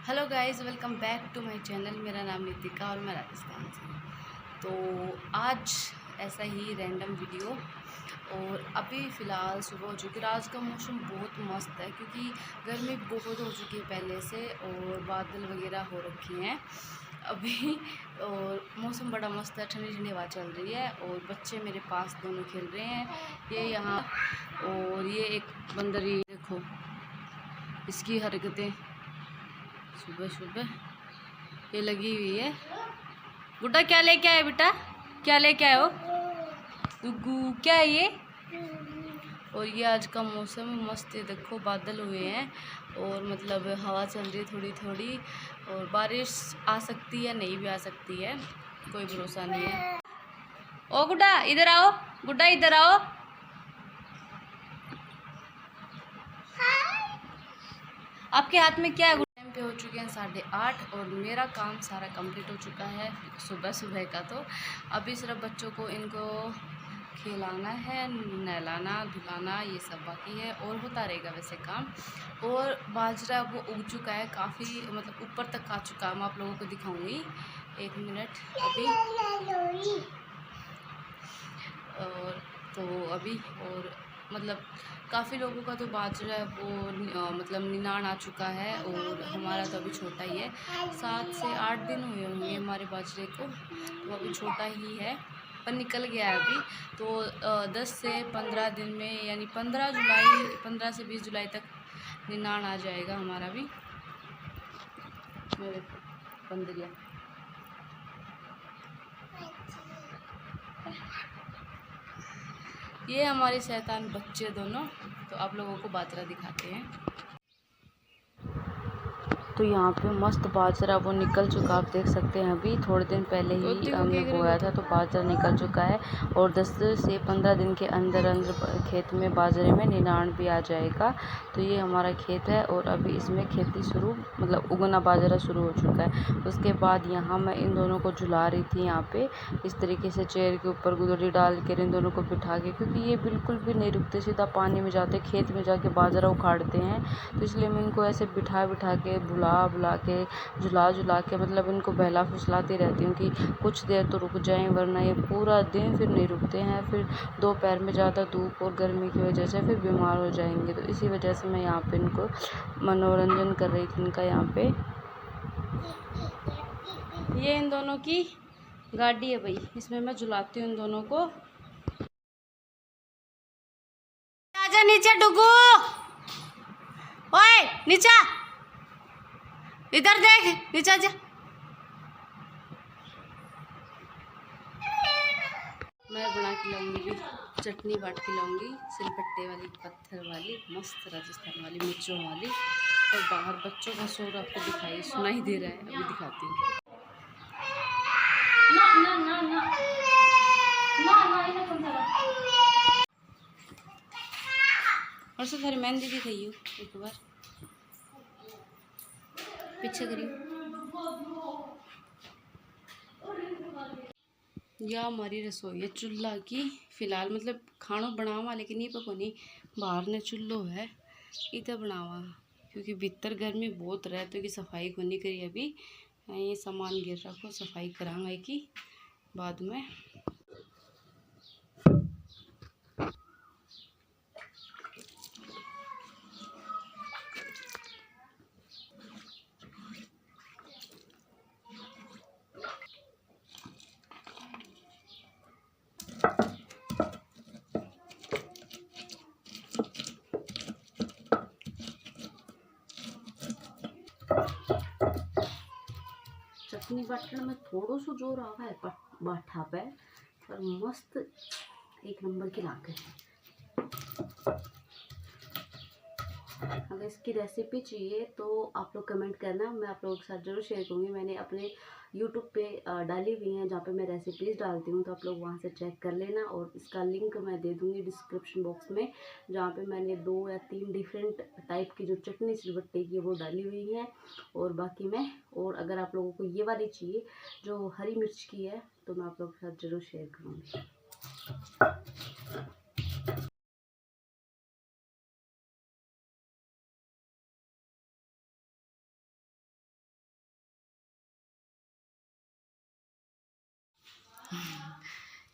Hello guys, welcome back to my channel. मेरा नाम नितिका और मैं राजस्थान से हूँ। तो आज ऐसा ही रैंडम वीडियो। और अभी फ़िलहाल सुबह हो चुकी है। आज का मौसम बहुत मस्त है क्योंकि गर्मी बहुत हो चुकी है पहले से और बादल वगैरह हो रखे हैं अभी। और मौसम बड़ा मस्त है, ठंडी ठंडी हवा चल रही है और बच्चे मेरे पास दोनों खेल रहे हैं। ये यहाँ और ये एक बंदर, ये देखो इसकी हरकतें सुबह सुबह ये लगी हुई है। गुड्डा क्या लेके आए बेटा, क्या लेके आए हो गुग्गू, क्या है ये? और ये आज का मौसम मस्त है, देखो बादल हुए हैं और मतलब हवा चल रही है थोड़ी थोड़ी और बारिश आ सकती है, नहीं भी आ सकती है, कोई भरोसा नहीं है। ओ गुड्डा इधर आओ, गुड्डा इधर आओ। आपके हाथ में क्या है? टाइम पे हो चुके हैं 8:30 और मेरा काम सारा कंप्लीट हो चुका है सुबह सुबह का। तो अभी सिर्फ बच्चों को इनको खिलाना है, नहलाना धुलाना ये सब बाकी है और होता रहेगा वैसे काम। और बाजरा वो उग चुका है काफ़ी, मतलब ऊपर तक आ चुका है। मैं आप लोगों को दिखाऊंगी, एक मिनट अभी। और तो अभी और मतलब काफ़ी लोगों का तो बाजरा है वो मतलब निनाण आ चुका है और हमारा तो अभी छोटा ही है। 7 से 8 दिन हुए होंगे हमारे बाजरे को, तो अभी छोटा ही है पर निकल गया है अभी। तो 10 से 15 दिन में यानी 15 जुलाई, 15 से 20 जुलाई तक निनाण आ जाएगा हमारा भी। मेरे बंदरिया ये हमारे शैतान बच्चे दोनों। तो आप लोगों को बाजरा दिखाते हैं। तो यहाँ पे मस्त बाजरा वो निकल चुका, आप देख सकते हैं। अभी थोड़े दिन पहले ही हमने बोया था तो बाजरा निकल चुका है और 10 से 15 दिन के अंदर अंदर खेत में बाजरे में निनाण भी आ जाएगा। तो ये हमारा खेत है और अभी इसमें खेती शुरू, मतलब उगना बाजरा शुरू हो चुका है। उसके बाद यहाँ मैं इन दोनों को झुला रही थी यहाँ पे इस तरीके से चेयर के ऊपर गुदड़ी डाल कर इन दोनों को बिठा के, क्योंकि ये बिल्कुल भी नहीं रुकते, सीधा पानी में जाते, खेत में जाके बाजरा उखाड़ते हैं। तो इसलिए मैं इनको ऐसे बिठा बिठा के बुला के झुला के मतलब इनको बहला फुसलाती रहती हूँ कि कुछ देर तो रुक जाएं, वरना ये पूरा दिन फिर नहीं रुकते हैं। फिर दोपहर में ज़्यादा धूप और गर्मी की वजह से फिर बीमार हो जाएंगे। तो इसी वजह से मैं यहाँ पे इनको मनोरंजन कर रही थी इनका। यहाँ पे ये इन दोनों की गाड़ी है भाई, इसमें मैं झुलाती हूँ इन दोनों को। आजा नीचे डुगू, ओए नीचा, इधर देख, नीचा जा। मैं बना के लाऊंगी, चटनी बाट के लाऊंगी, सिलबट्टे वाली, पत्थर वाली, मस्त राजस्थान वाली, मिर्चों वाली। और बाहर बच्चों का शोर आपको दिखाई सुनाई दे रहा है, अभी दिखाती हूँ। ना ना ना ना ना ना इन्हें कौन सा और से थारी मेहंदी दिखाई हो एक बार पीछे करी। या हमारी रसोई है चूल्हा की, फिलहाल मतलब खाना बनावा लेकिन ये पकोनी बाहर ने चूल्हो है इतना बनावा, क्योंकि भीतर गर्मी बहुत रहे तो की सफाई को नहीं करी अभी। ये सामान गिर रखो, सफाई करांगे की बाद में। चटनी बाटने में थोड़ा सा जोर आवा है बाठा पे, पर मस्त एक नंबर की लाग है। अगर इसकी रेसिपी चाहिए तो आप लोग कमेंट करना, मैं आप लोगों के साथ ज़रूर शेयर करूँगी। मैंने अपने यूट्यूब पे डाली हुई हैं जहाँ पे मैं रेसिपीज़ डालती हूँ, तो आप लोग वहाँ से चेक कर लेना। और इसका लिंक मैं दे दूँगी डिस्क्रिप्शन बॉक्स में, जहाँ पे मैंने 2 या 3 डिफरेंट टाइप की जो चटनी सिलबट्टे की वो डाली हुई है। और बाकी मैं, और अगर आप लोगों को ये वाली चाहिए जो हरी मिर्च की है तो मैं आप लोगों के साथ ज़रूर शेयर करूँगी।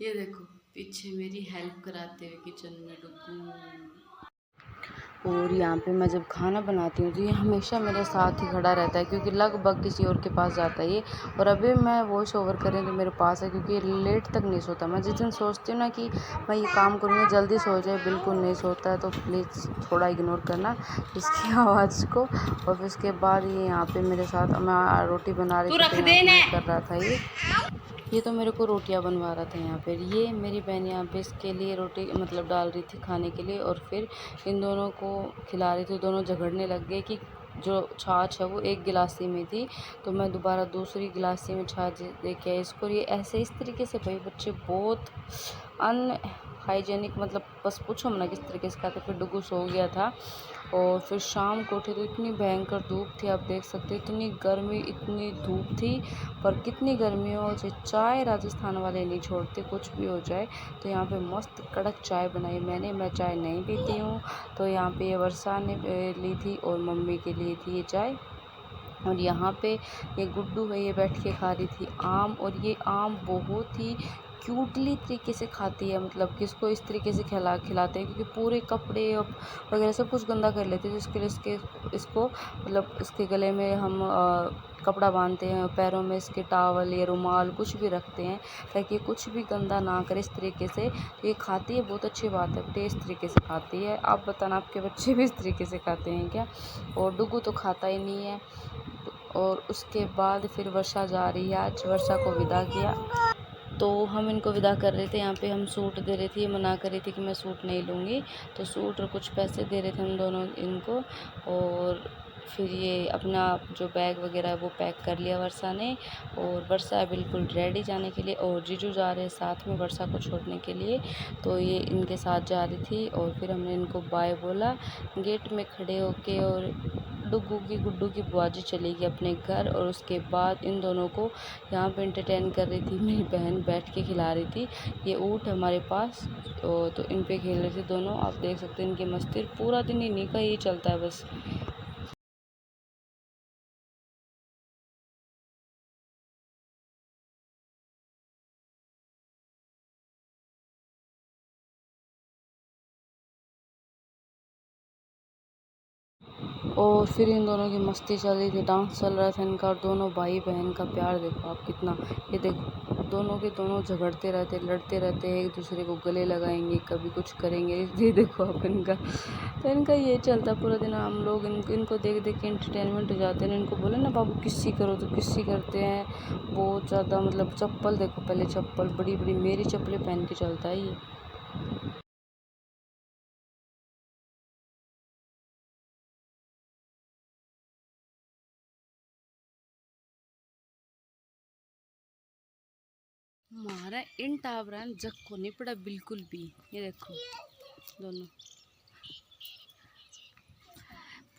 ये देखो पीछे मेरी हेल्प कराते हुए किचन में डुगू। और यहाँ पे मैं जब खाना बनाती हूँ तो ये हमेशा मेरे साथ ही खड़ा रहता है, क्योंकि लगभग किसी और के पास जाता है ये। और अभी मैं वॉइस ओवर करें तो मेरे पास है, क्योंकि ये लेट तक नहीं सोता। मैं जिस दिन सोचती हूँ ना कि मैं ये काम करूँगी जल्दी सो जाए, बिल्कुल नहीं सोता है। तो प्लीज़ थोड़ा इग्नोर करना इसकी आवाज़ को। और फिर उसके बाद ये यहाँ पे मेरे साथ, मैं रोटी बना रही थी तो यहाँ पे कर रहा था ये तो मेरे को रोटियां बनवा रहा था यहाँ पे। ये मेरी बहन यहाँ पे इसके लिए रोटी मतलब डाल रही थी खाने के लिए, और फिर इन दोनों को खिला रही थी। दोनों झगड़ने लग गए कि जो छाछ है वो एक गिलासी में थी, तो मैं दोबारा दूसरी गिलासी में छाछ दे के इसको। ये ऐसे इस तरीके से भाई बच्चे बहुत हाइजेनिक, मतलब बस पूछो ना किस तरीके से खाते। फिर डुगू सो गया था। और फिर शाम को उठे तो इतनी भयंकर धूप थी, आप देख सकते हैं इतनी गर्मी, इतनी धूप थी। पर कितनी गर्मी हो चाय राजस्थान वाले नहीं छोड़ते, कुछ भी हो जाए। तो यहाँ पे मस्त कड़क चाय बनाई मैंने। मैं चाय नहीं पीती हूँ, तो यहाँ पे ये वर्षा ने ली थी और मम्मी के लिए थी ये चाय। और यहाँ पे ये गुड्डू है, ये बैठ के खा रही थी आम। और ये आम बहुत ही क्यूटली तरीके से खाती है, मतलब कि इसको इस तरीके से खिलाते हैं, क्योंकि पूरे कपड़े वगैरह सब कुछ गंदा कर लेते हैं। जिसके लिए इसको मतलब इसके गले में हम कपड़ा बांधते हैं, पैरों में इसके टावल या रुमाल कुछ भी रखते हैं, ताकि कुछ भी गंदा ना करे इस तरीके से। तो ये खाती है, बहुत अच्छी बात है, टेस्ट तरीके से खाती है। आप बताना आपके बच्चे भी इस तरीके से खाते हैं क्या? और डुगू तो खाता ही नहीं है। और उसके बाद फिर वर्षा जा रही है, आज वर्षा को विदा किया। तो हम इनको विदा कर रहे थे, यहाँ पे हम सूट दे रहे थे। ये मना कर रही थी कि मैं सूट नहीं लूँगी, तो सूट और कुछ पैसे दे रहे थे हम दोनों इनको। और फिर ये अपना जो बैग वगैरह है वो पैक कर लिया वर्षा ने। और वर्षा है बिल्कुल रेडी जाने के लिए, और जीजू जा रहे हैं साथ में वर्षा को छोड़ने के लिए। तो ये इनके साथ जा रही थी, और फिर हमने इनको बाय बोला गेट में खड़े होके। और गुड्डू की बुआजी चली गई अपने घर। और उसके बाद इन दोनों को यहाँ पे एंटरटेन कर रही थी मेरी बहन, बैठ के खिला रही थी। ये ऊँट हमारे पास, तो इन पे खेल रहे थे दोनों। आप देख सकते हैं इनकी मस्ती, पूरा दिन इन्हीं का यही चलता है बस। और फिर इन दोनों की मस्ती चल रही थी, डांस चल रहा था इनका। और दोनों भाई बहन का प्यार देखो आप कितना। ये देखो दोनों के दोनों झगड़ते रहते, लड़ते रहते हैं, एक दूसरे को गले लगाएंगे, कभी कुछ करेंगे। ये देखो आप इनका, तो इनका ये चलता पूरा दिन। हम लोग इनको देख देख के इंटरटेनमेंट हो जाते हैं। इनको बोले ना बाबू किस्सी करो तो किस्सी करते हैं बहुत ज़्यादा। मतलब चप्पल देखो, पहले चप्पल बड़ी बड़ी मेरी चप्पलें पहन के चलता है ये। हमारा इन टावरन जग को नहीं पड़ा बिल्कुल भी। ये देखो दोनों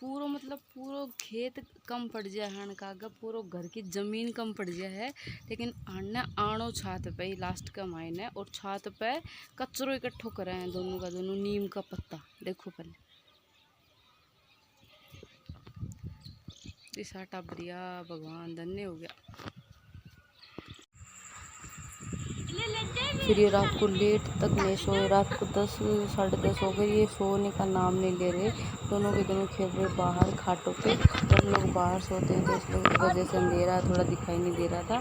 पूरा मतलब पूरा खेत कम पड़ जाए हण का, अगर पूरा घर की जमीन कम पड़ जाए है। लेकिन हण आणो छात पे ही लास्ट का मायने, और छात पे कचरो इकट्ठो करे हैं दोनों का दोनों। नीम का पत्ता देखो पहले दिशा टाबरिया, भगवान धन्य हो गया। फिर ये रात को लेट तक नहीं सोए, रात को 10 साढ़े 10 हो गए, ये सोने का नाम नहीं ले रहे। दोनों के दोनों खेल रहे बाहर खाटों पे। हम लोग बाहर सोते हैं तो इस वजह से अंधेरा थोड़ा दिखाई नहीं दे रहा था।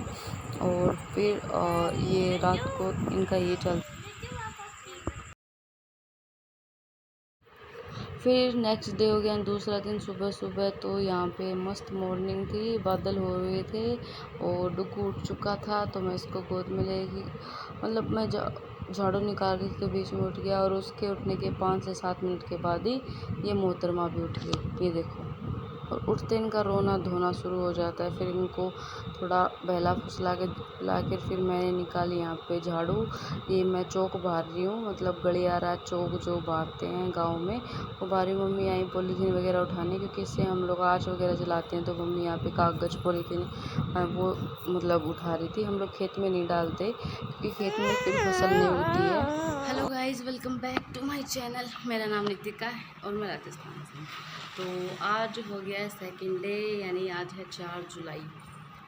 और फिर ये रात को इनका ये चलता। फिर नेक्स्ट डे हो गया दूसरा दिन, सुबह सुबह तो यहाँ पे मस्त मॉर्निंग थी, बादल हो रहे थे। और डुगू उठ चुका था, तो मैं इसको गोद में लेगी, मतलब मैं झाड़ू निकाल रही थी तो बीच में उठ गया। और उसके उठने के 5 से 7 मिनट के बाद ही ये मोहतरमा भी उठ गई, ये देखो। और उठते इनका रोना धोना शुरू हो जाता है। फिर इनको थोड़ा बहला फुसला के ला कर फिर मैंने निकाली यहाँ पे झाड़ू। ये मैं चौक बार रही हूँ, मतलब गलियारा चौक जो बारते हैं गांव में, वो बारी। मम्मी आई पॉलीथीन वगैरह उठाने, क्योंकि इससे हम लोग आँच वगैरह जलाते हैं। तो मम्मी यहाँ पे कागज़ पॉलीथीन वो मतलब उठा रही थी। हम लोग खेत में नहीं डालते, क्योंकि खेत में फिर फसल नहीं होती है। Hello guys, welcome back to my channel. मेरा नाम नितिका है और मैं राजस्थान से हूँ। तो आज हो गया सेकंड डे, यानी आज है 4 जुलाई।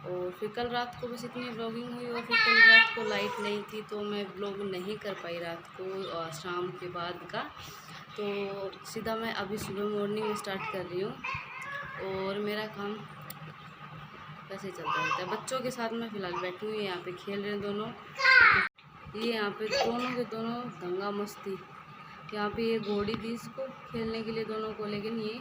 और फिर कल रात को बस इतनी व्लॉगिंग हुई और फिर कल रात को लाइट नहीं थी तो मैं व्लॉग नहीं कर पाई रात को शाम के बाद का। तो सीधा मैं अभी सुबह मॉर्निंग में स्टार्ट कर रही हूँ और मेरा काम कैसे चलता रहता है। बच्चों के साथ मैं फ़िलहाल बैठी हुई, यहाँ पे खेल रहे हैं दोनों। ये यहाँ पे दोनों के दोनों दंगा मस्ती। यहाँ पे ये घोड़ी दी इसको खेलने के लिए दोनों को, लेकिन ये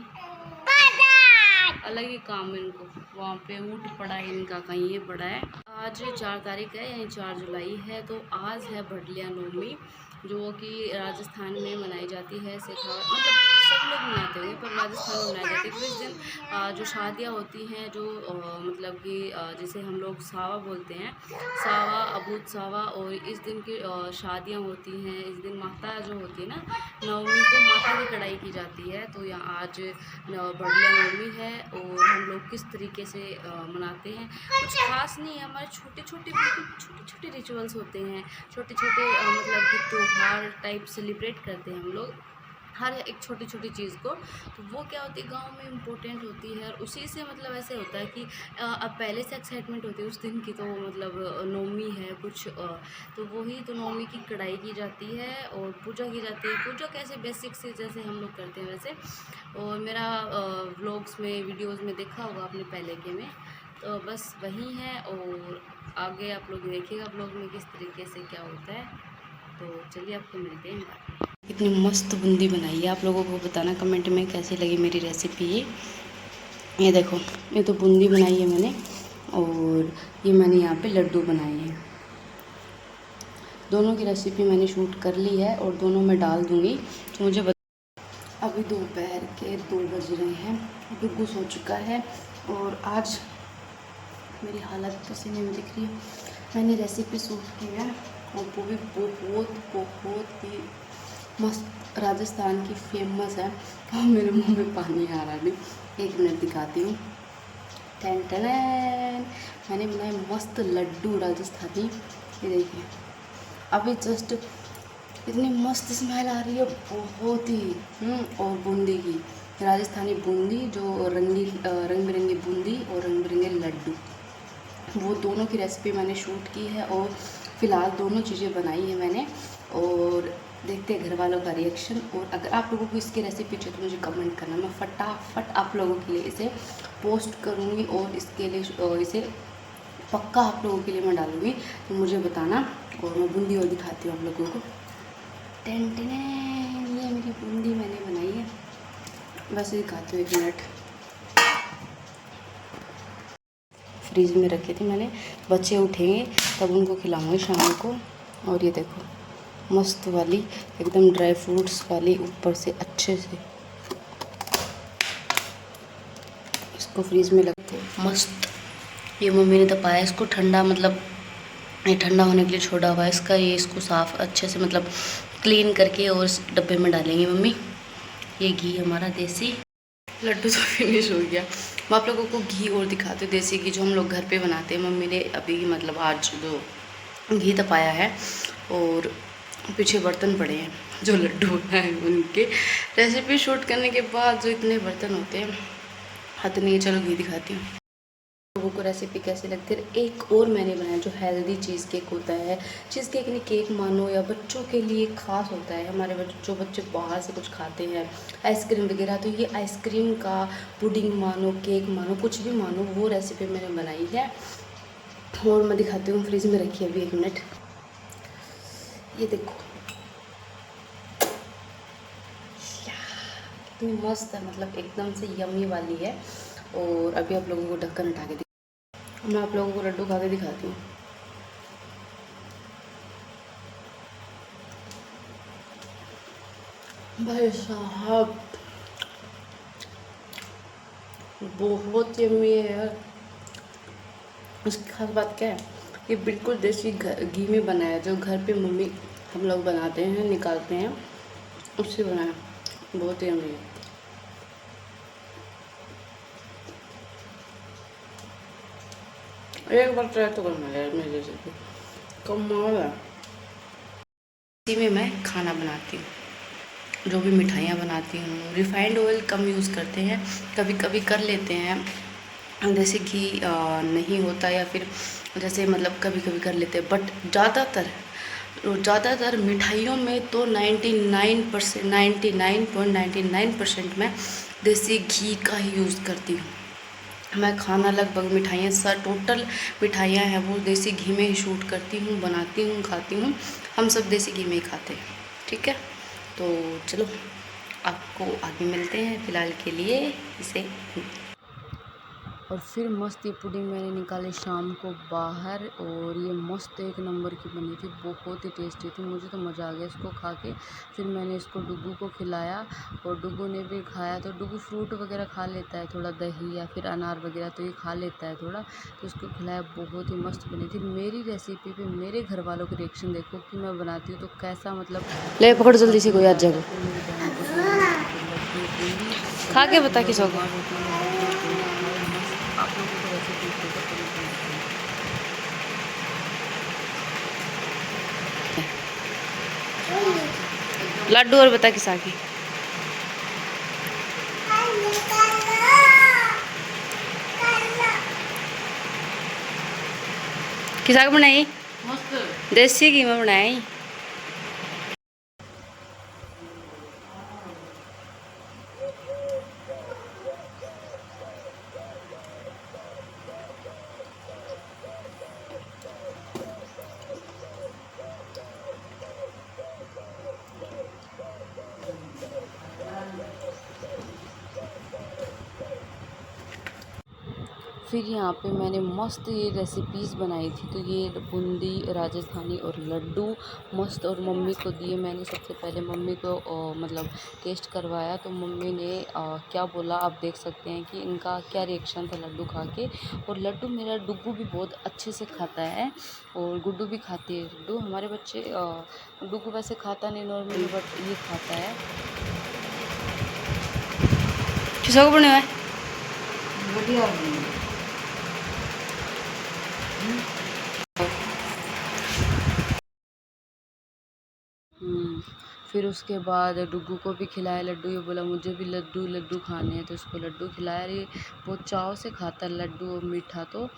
अलग ही काम है इनको। वहाँ पे ऊँट पड़ा है इनका, कहीं ये पड़ा है। आज 4 तारीख है यानी 4 जुलाई है, तो आज है भटलिया नवमी, जो कि राजस्थान में मनाई जाती है। शेखावत मतलब सब लोग मनाते होंगे पर राजस्थान में मनाई जाती है। तो इस दिन जो शादियाँ होती हैं, जो मतलब कि जिसे हम लोग सावा बोलते हैं, सावा अबूत सावा, और इस दिन की शादियाँ होती हैं। इस दिन माता जो होती है ना, नवमी को माता की कढ़ाई की जाती है। तो यहाँ आज भटलिया नवमी है और हम लोग किस तरीके से मनाते हैं, कुछ खास नहीं है। हमारे छोटे छोटे बिल्कुल छोटे छोटे रिचुअल्स होते हैं, छोटे छोटे मतलब कि त्यौहार टाइप सेलिब्रेट करते हैं हम लोग हर एक छोटी छोटी चीज़ को। तो वो क्या होती है, गांव में इम्पोर्टेंट होती है और उसी से मतलब ऐसे होता है कि अब पहले से एक्साइटमेंट होती है उस दिन की। तो मतलब नवमी है कुछ तो वही तो नवमी की कढ़ाई की जाती है और पूजा की जाती है। पूजा कैसे बेसिक से जैसे हम लोग करते हैं वैसे। और मेरा व्लॉग्स में वीडियोस में देखा होगा आपने पहले के में, तो बस वही है। और आगे आप लोग देखिएगा व्लॉग में किस तरीके से क्या होता है। तो चलिए आपको मिलते हैं। इतनी मस्त बूंदी बनाई है, आप लोगों को बताना कमेंट में कैसी लगी मेरी रेसिपी। ये देखो, ये तो बूंदी बनाई है मैंने और ये मैंने यहाँ पे लड्डू बनाए हैं। दोनों की रेसिपी मैंने शूट कर ली है और दोनों मैं डाल दूँगी। तो मुझे अभी दोपहर के 2 बज रहे हैं, गुग्गू सो चुका है और आज मेरी हालत पसीने में दिख रही है। मैंने रेसिपी शूट की है और वो भी बहुत ही मस्त, राजस्थान की फेमस है। और मेरे मुंह में पानी आ रहा है। 1 मिनट दिखाती हूँ। टन मैंने बनाए मस्त लड्डू राजस्थानी। ये देखिए, अभी जस्ट इतनी मस्त स्मेल आ रही है, बहुत ही। और बूंदी की, राजस्थानी बूंदी, जो रंग बिरंगी बूंदी और रंग बिरंगे लड्डू, वो दोनों की रेसिपी मैंने शूट की है और फ़िलहाल दोनों चीज़ें बनाई है मैंने। और देखते हैं घर वालों का रिएक्शन। और अगर आप लोगों को इसकी रेसिपी चाहिए तो मुझे कमेंट करना, मैं फटाफट आप लोगों के लिए इसे पोस्ट करूँगी और इसके लिए इसे पक्का आप लोगों के लिए मैं डालूँगी। तो मुझे बताना। और मैं बूंदी और दिखाती हूँ आप लोगों को। टेन ये मेरी बूंदी मैंने बनाई है, वैसे दिखाती हूँ। 1 मिनट। फ्रीज में रखी थी मैंने, बच्चे उठेंगे तब उनको खिलाऊंगी शाम को। और ये देखो, मस्त वाली एकदम ड्राई फ्रूट्स वाली, ऊपर से अच्छे से इसको फ्रीज में रखो मस्त। ये मम्मी ने तपाया इसको, ठंडा मतलब ये ठंडा होने के लिए छोड़ा हुआ है इसका। ये इसको साफ़ अच्छे से मतलब क्लीन करके और इस डब्बे में डालेंगे मम्मी। ये घी हमारा देसी। लड्डू तो फिनिश हो गया। मैं आप लोगों को घी और दिखाती हूँ, देसी घी जो हम लोग घर पे बनाते हैं। मम्मी ने अभी मतलब आज जो घी तपाया है और पीछे बर्तन पड़े हैं जो लड्डू बनाए उनके। रेसिपी शूट करने के बाद जो इतने बर्तन होते हैं, हद नहीं है। चलो घी दिखाती हूँ लोगों को रेसिपी कैसी लगती है। एक और मैंने बनाया जो हेल्दी चीज़ केक होता है। चीज़ केक नहीं, केक मानो या बच्चों के लिए खास होता है। हमारे जो बच्चे बाहर से कुछ खाते हैं आइसक्रीम वगैरह, तो ये आइसक्रीम का पुडिंग मानो, केक मानो, कुछ भी मानो, वो रेसिपी मैंने बनाई है और मैं दिखाती हूँ। फ्रिज में रखी है अभी। 1 मिनट। ये देखो कितनी मस्त है, मतलब एकदम से यम्मी वाली है। और अभी आप लोगों को ढक्कन हटा के मैं आप लोगों को लड्डू खा के दिखाती हूँ। भाई साहब बहुत यम्मी है यार। उसकी खास बात क्या है, ये बिल्कुल देसी घी में बनाया, जो घर पे मम्मी हम लोग बनाते हैं, निकालते हैं, उससे बनाया। बहुत यम्मी है। एक बार ट्राई तो करना यार मेरे जैसे, कमाल है। इसी में मैं खाना बनाती हूँ, जो भी मिठाइयाँ बनाती हूँ। रिफाइंड ऑयल कम यूज़ करते हैं, कभी कभी कर लेते हैं देसी घी नहीं होता, या फिर जैसे मतलब कभी कभी कर लेते हैं, बट ज़्यादातर मिठाइयों में तो 99% 99.99% मैं देसी घी का ही यूज़ करती हूँ। मैं खाना लगभग मिठाइयाँ टोटल मिठाइयाँ हैं वो देसी घी में ही शूट करती हूँ, बनाती हूँ, खाती हूँ। हम सब देसी घी में ही खाते हैं, ठीक है। तो चलो आपको आगे मिलते हैं, फ़िलहाल के लिए इसे। और फिर मस्त ये पुडिंग मैंने निकाली शाम को बाहर, और ये मस्त एक नंबर की बनी थी, बहुत ही टेस्टी थी। मुझे तो मज़ा आ गया इसको खा के। फिर मैंने इसको डुगू को खिलाया और डुगू ने भी खाया। तो डुगू फ्रूट वगैरह खा लेता है, थोड़ा दही या फिर अनार वगैरह तो ये खा लेता है थोड़ा, तो इसको खिलाया। बहुत ही मस्त बनी थी। मेरी रेसिपी पे मेरे घर वालों के रिएक्शन देखो कि मैं बनाती हूँ तो कैसा, मतलब ले पकड़ जल्दी से कोई आ जाएगा। खा के बता किस होगा। आप लोगों को रेसिपी लड्डू और बता किस आगे किसा बनाई, देसी घी में बनाई। फिर यहाँ पे मैंने मस्त ये रेसिपीज़ बनाई थी। तो ये बूंदी राजस्थानी और लड्डू मस्त, और मम्मी को दिए मैंने। सबसे पहले मम्मी को मतलब टेस्ट करवाया, तो मम्मी ने क्या बोला आप देख सकते हैं कि इनका क्या रिएक्शन था लड्डू खा के। और लड्डू मेरा डुग्गू भी बहुत अच्छे से खाता है, और गुड्डू भी खाती है। लड्डू हमारे बच्चे डुग्गू वैसे खाता नहीं नॉर्मली, बट ये खाता है। किसको बने हुआ है बढ़िया। फिर उसके बाद डुग्गू को भी खिलाया लड्डू। ये बोला मुझे भी लड्डू खाने हैं, तो उसको लड्डू खिलाया। ये बहुत चाव से खाता है लड्डू और मीठा तो।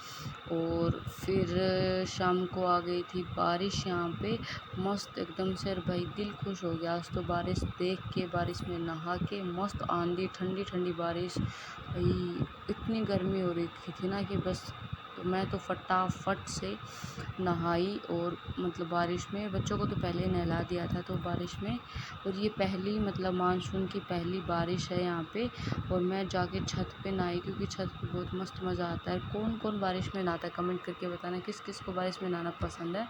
और फिर शाम को आ गई थी बारिश यहाँ पे मस्त एकदम से, और भाई दिल खुश हो गया आज तो बारिश देख के, बारिश में नहा के। मस्त आंधी, ठंडी ठंडी बारिश। भाई इतनी गर्मी हो रही थी ना कि बस, तो मैं तो फटाफट से नहाई। और मतलब बारिश में बच्चों को तो पहले ही नहला दिया था तो बारिश में। और ये पहली मतलब मानसून की पहली बारिश है यहाँ पे। और मैं जाके छत पे नहाई, क्योंकि छत पे बहुत मस्त मज़ा आता है। कौन कौन बारिश में नहाता है कमेंट करके बताना, किस किस को बारिश में नहाना पसंद है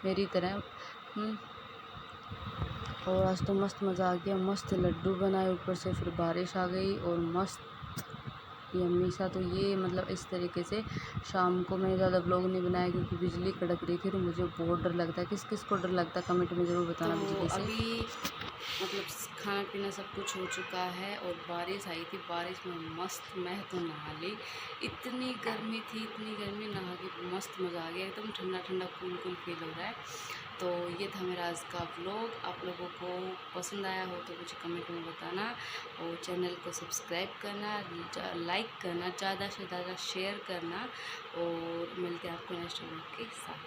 मेरी तरह। और आज तो मस्त मज़ा आ गया। मस्त लड्डू बनाए ऊपर से, फिर बारिश आ गई और मस्त ये हमेशा। तो ये मतलब इस तरीके से शाम को मैंने ज़्यादा ब्लॉग नहीं बनाया, क्योंकि बिजली कड़क रही थी और मुझे बहुत डर लगता है। किस किस को डर लगता है कमेंट में ज़रूर बताना। तो बिजली से अभी मतलब खाना पीना सब कुछ हो चुका है, और बारिश आई थी। बारिश में मस्त मैं तो नहा ली। इतनी गर्मी थी, इतनी गर्मी, नहा के मस्त मज़ा आ गया। एकदम ठंडा ठंडा कूल कूल फील हो रहा है। तो ये था मेरा आज का व्लॉग। आप लोगों को पसंद आया हो तो मुझे कमेंट में बताना, और चैनल को सब्सक्राइब करना, लाइक करना, ज़्यादा से ज़्यादा शेयर करना, और मिलते हैं आपको नेक्स्ट व्लॉग के साथ।